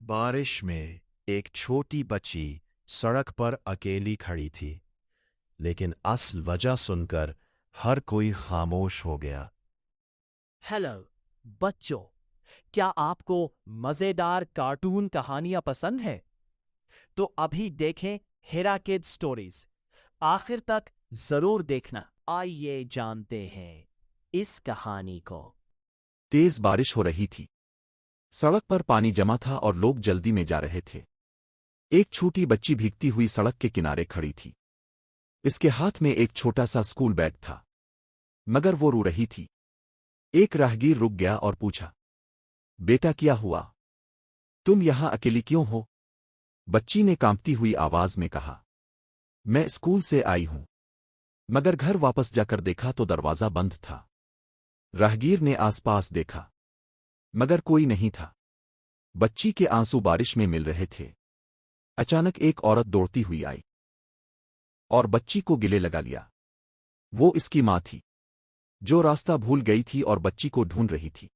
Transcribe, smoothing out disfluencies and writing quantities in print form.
بارش میں ایک چھوٹی بچی سڑک پر اکیلی کھڑی تھی، لیکن اصل وجہ سن کر ہر کوئی خاموش ہو گیا۔ ہیلو بچوں، کیا آپ کو مزیدار کارٹون کہانیاں پسند ہیں؟ تو ابھی دیکھیں ہیرا کڈ سٹوریز، آخر تک ضرور دیکھنا۔ آئیے جانتے ہیں اس کہانی کو۔ تیز بارش ہو رہی تھی، سڑک پر پانی جمع تھا اور لوگ جلدی میں جا رہے تھے۔ ایک چھوٹی بچی بھیگتی ہوئی سڑک کے کنارے کھڑی تھی۔ اس کے ہاتھ میں ایک چھوٹا سا اسکول بیگ تھا، مگر وہ رو رہی تھی۔ ایک راہگیر رک گیا اور پوچھا، بیٹا کیا ہوا؟ تم یہاں اکیلی کیوں ہو؟ بچی نے کانپتی ہوئی آواز میں کہا، میں اسکول سے آئی ہوں، مگر گھر واپس جا کر دیکھا تو دروازہ بند تھا۔ راہگیر نے آس پاس دیکھا، مگر کوئی نہیں تھا۔ بچی کے آنسو بارش میں مل رہے تھے۔ اچانک ایک عورت دوڑتی ہوئی آئی اور بچی کو گلے لگا لیا۔ وہ اس کی ماں تھی، جو راستہ بھول گئی تھی اور بچی کو ڈھونڈ رہی تھی۔